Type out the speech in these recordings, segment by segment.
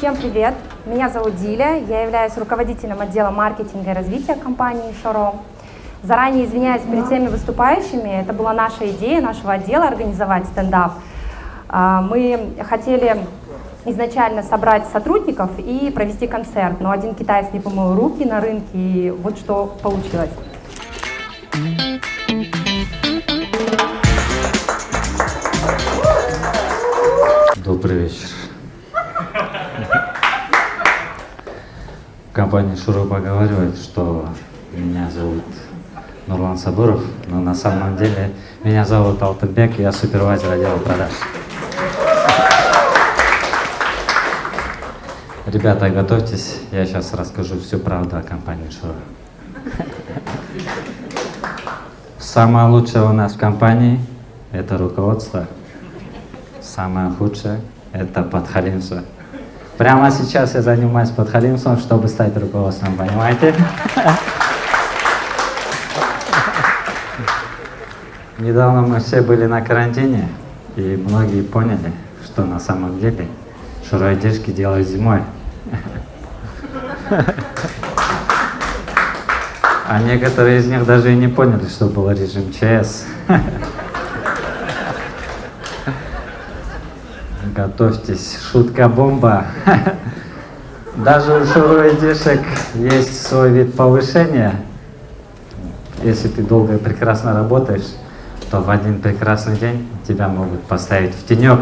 Всем привет! Меня зовут Диля, я являюсь руководителем отдела маркетинга и развития компании Шоро. Заранее извиняюсь перед всеми выступающими, это была наша идея нашего отдела организовать стендап. Мы хотели изначально собрать сотрудников и провести концерт, но один китаец не помыл руки на рынке, и вот что получилось. Добрый вечер. В компании Шоро поговаривают, что меня зовут Нурлан Сабуров, но на самом деле меня зовут Алтынбек, я супервайзер отдела продаж. Ребята, готовьтесь, я сейчас расскажу всю правду о компании Шоро. Самое лучшее у нас в компании – это руководство. Самое худшее – это подхалимство. Прямо сейчас я занимаюсь подхалимством, чтобы стать руководством, понимаете? Недавно мы все были на карантине, и многие поняли, что на самом деле Шоро одежки делают зимой. А некоторые из них даже и не поняли, что был режим ЧС. Готовьтесь, шутка-бомба. Даже у Шоро одежек есть свой вид повышения. Если ты долго и прекрасно работаешь, то в один прекрасный день тебя могут поставить в тенек.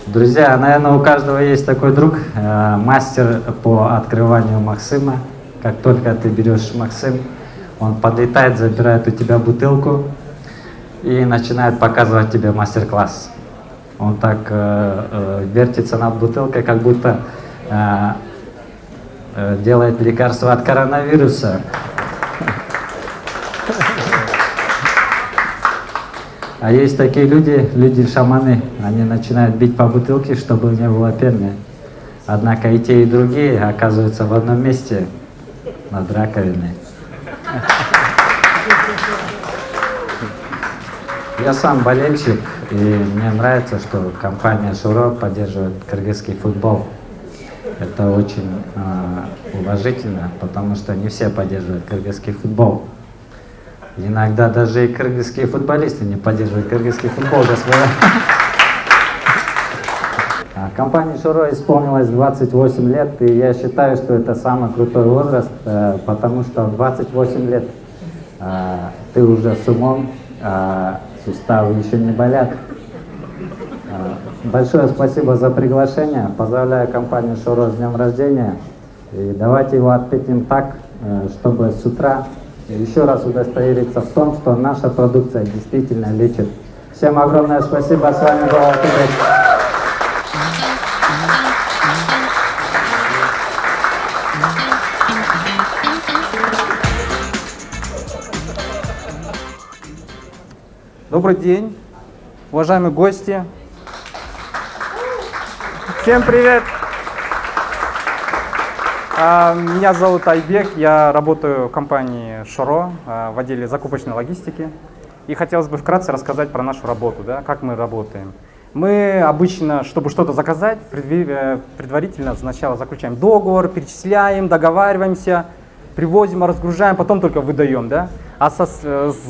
Друзья, наверное, у каждого есть такой друг, мастер по открыванию Максима. Как только ты берешь Максим, он подлетает, забирает у тебя бутылку и начинает показывать тебе мастер-класс. Он так вертится над бутылкой, как будто делает лекарство от коронавируса. А есть такие люди-шаманы, они начинают бить по бутылке, чтобы не было пены. Однако и те, и другие оказываются в одном месте, над раковиной. Я сам болельщик, и мне нравится, что компания Шоро поддерживает кыргызский футбол. Это очень уважительно, потому что не все поддерживают кыргызский футбол. Иногда даже и кыргызские футболисты не поддерживают кыргызский футбол, господа. Компании Шоро исполнилось 28 лет, и я считаю, что это самый крутой возраст, потому что в 28 лет ты уже с умом, суставы еще не болят. Большое спасибо за приглашение. Поздравляю компанию Шоро с днем рождения. И давайте его отметим так, чтобы с утра еще раз удостовериться в том, что наша продукция действительно лечит. Всем огромное спасибо. С вами был Алтынбек. Добрый день, уважаемые гости. Всем привет! Меня зовут Айбек, я работаю в компании Шоро в отделе закупочной логистики. И хотелось бы вкратце рассказать про нашу работу, да, как мы работаем. Мы обычно, чтобы что-то заказать, предварительно сначала заключаем договор, перечисляем, договариваемся, привозим, разгружаем, потом только выдаем. Да? А с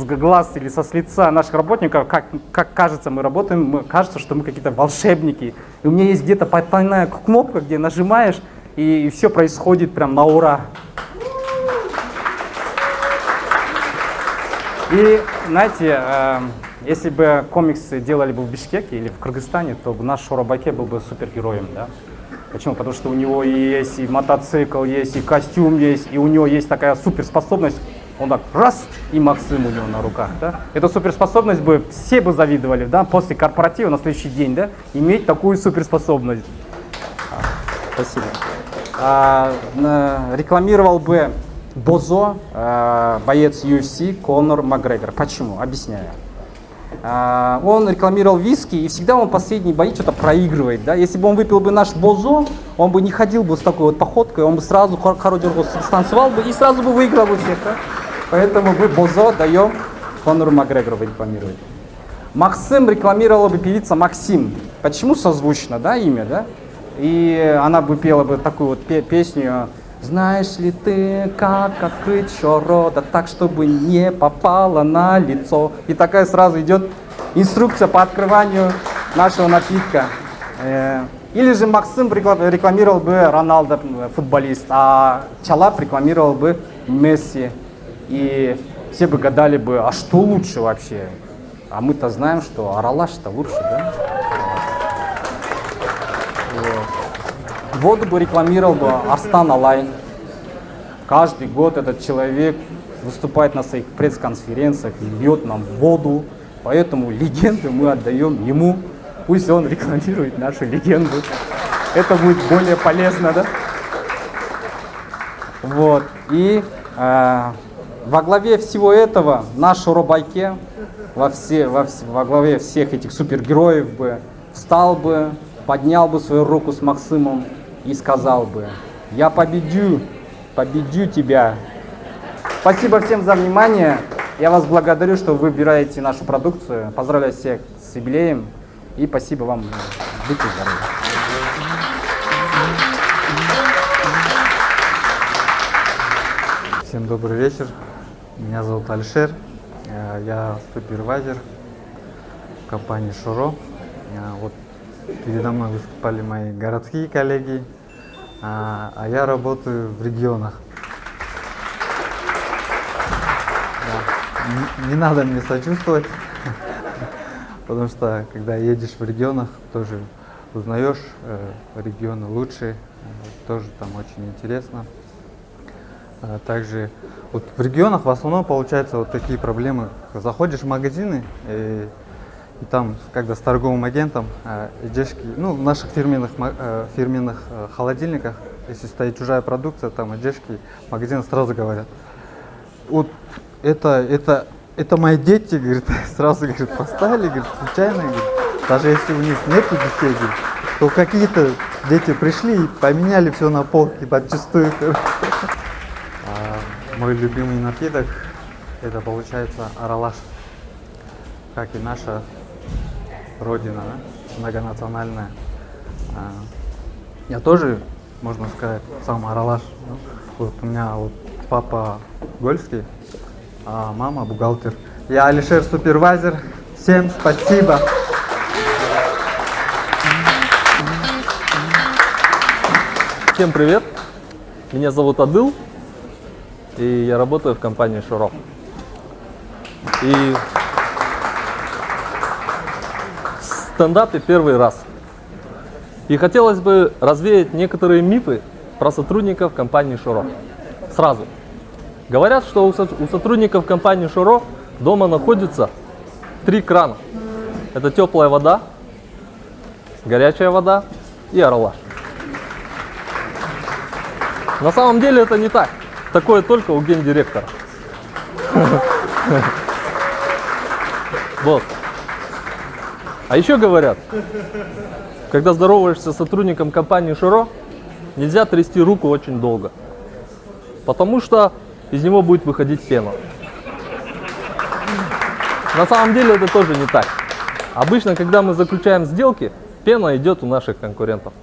глаз или с лица наших работников, как кажется, мы работаем, кажется, что мы какие-то волшебники. И у меня есть где-то потайная кнопка, где нажимаешь, и все происходит прям на ура. И, знаете, если бы комиксы делали бы в Бишкеке или в Кыргызстане, то наш Шоро Байке был бы супергероем. Да? Почему? Потому что у него есть и мотоцикл, есть и костюм есть, и у него есть такая суперспособность. Он так раз, и Максим у него на руках. Да? Эту суперспособность бы все бы завидовали, да? После корпоратива на следующий день, да? Иметь такую суперспособность. Спасибо. Рекламировал бы Бозо, боец UFC Конор Макгрегор. Почему? Объясняю. Он рекламировал виски, и всегда он последние бои что-то проигрывает. Да? Если бы он выпил бы наш Бозо, он бы не ходил бы с такой вот походкой, он бы сразу Хародергу станцевал бы и сразу бы выиграл бы всех. Да? Поэтому мы Бозо даем Конору Макгрегору рекламировать. Максим рекламировала бы певица Максим. Почему созвучно, да, имя, да? И она бы пела бы такую вот песню: знаешь ли ты, как открыть шоро, да так, чтобы не попало на лицо. И такая сразу идет инструкция по открыванию нашего напитка. Или же Максим рекламировал бы Роналдо, футболист, а Чалап рекламировал бы Месси. И все бы гадали бы, а что лучше вообще? А мы-то знаем, что Аралаш-то лучше, да? Вот. Воду бы рекламировал бы Арстан Алай. Каждый год этот человек выступает на своих пресс-конференциях и льет нам воду. Поэтому легенду мы отдаем ему. Пусть он рекламирует нашу легенду. Это будет более полезно, да? Вот. И во главе всего этого наш Шоро Байке, во главе всех этих супергероев бы встал бы, поднял бы свою руку с Максимом и сказал бы: я победю тебя. Спасибо всем за внимание. Я вас благодарю, что вы выбираете нашу продукцию. Поздравляю всех с юбилеем. И спасибо вам. Будьте здоровы. Всем добрый вечер. Меня зовут Алишер. Я супервайзер в компании Шоро. Вот передо мной выступали мои городские коллеги, а я работаю в регионах. Да. Не надо мне сочувствовать, потому что когда едешь в регионах, тоже узнаешь регионы лучше, тоже там очень интересно. Также вот в регионах в основном получается вот такие проблемы. Заходишь в магазины и там, когда с торговым агентом идешь, ну, в наших фирменных холодильниках, если стоит чужая продукция, там одежки, магазины сразу говорят: вот это мои дети, говорит, сразу, говорит, поставили, говорит, случайно, говорит, даже если у них нет детей, говорит, то какие-то дети пришли и поменяли все на полке подчистую. Мой любимый напиток — это получается Аралаш, как и наша родина, да? Многонациональная. Я тоже, можно сказать, сам Аралаш. Вот у меня вот папа Гольский, а мама бухгалтер. Я Алишер, супервайзер. Всем спасибо. Всем привет, меня зовут Адыл, и я работаю в компании Шоро. И в стендапе первый раз. И хотелось бы развеять некоторые мифы про сотрудников компании Шоро. Сразу. Говорят, что у сотрудников компании Шоро дома находится 3 крана. Это теплая вода, горячая вода и Аралаш. На самом деле это не так. Такое только у гендиректора. Вот. А еще говорят, когда здороваешься с сотрудником компании Шоро, нельзя трясти руку очень долго, потому что из него будет выходить пена. На самом деле это тоже не так. Обычно, когда мы заключаем сделки, пена идет у наших конкурентов.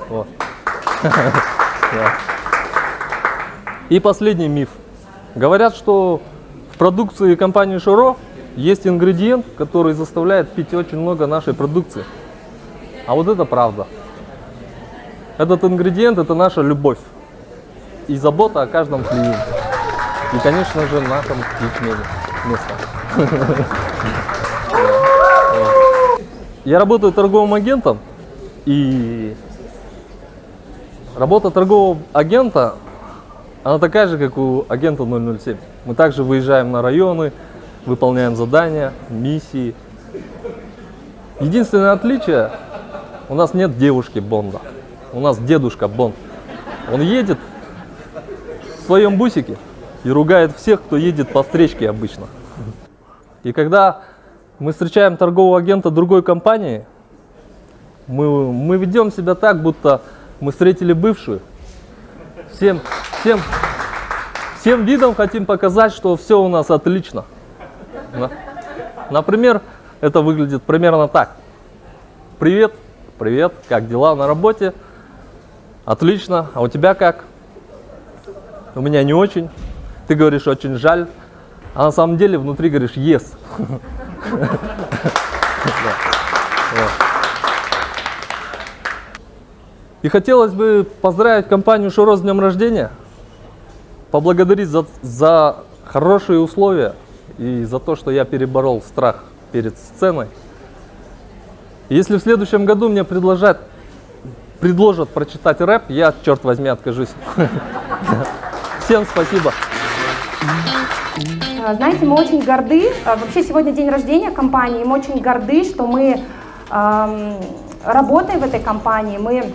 Вот. И последний миф. Говорят, что в продукции компании Шоро есть ингредиент, который заставляет пить очень много нашей продукции. А вот это правда. Этот ингредиент — это наша любовь и забота о каждом клиенте. И, конечно же, нашем месте. Я работаю торговым агентом, и работа торгового агента, она такая же, как у агента 007. Мы также выезжаем на районы, выполняем задания, миссии. Единственное отличие: у нас нет девушки Бонда, у нас дедушка Бонд. Он едет в своем бусике и ругает всех, кто едет по встречке обычно. И когда мы встречаем торгового агента другой компании, мы ведем себя так, будто мы встретили бывшую. Всем видом хотим показать, что все у нас отлично. Например, это выглядит примерно так. Привет, привет, как дела на работе? Отлично, а у тебя как? У меня не очень. Ты говоришь, очень жаль. А на самом деле внутри говоришь, yes. И хотелось бы поздравить компанию Шоро с днем рождения, поблагодарить за хорошие условия и за то, что я переборол страх перед сценой. Если в следующем году мне предложат прочитать рэп, я, черт возьми, откажусь. Всем спасибо. Знаете, мы очень горды, вообще сегодня день рождения компании, мы очень горды, что мы работаем в этой компании, мы,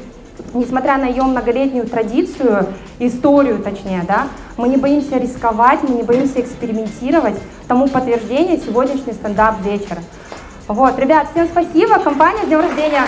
несмотря на ее многолетнюю традицию, историю точнее, да, мы не боимся рисковать, мы не боимся экспериментировать, тому подтверждение сегодняшний стендап-вечер. Вот, ребят, всем спасибо, компания, с днем рождения!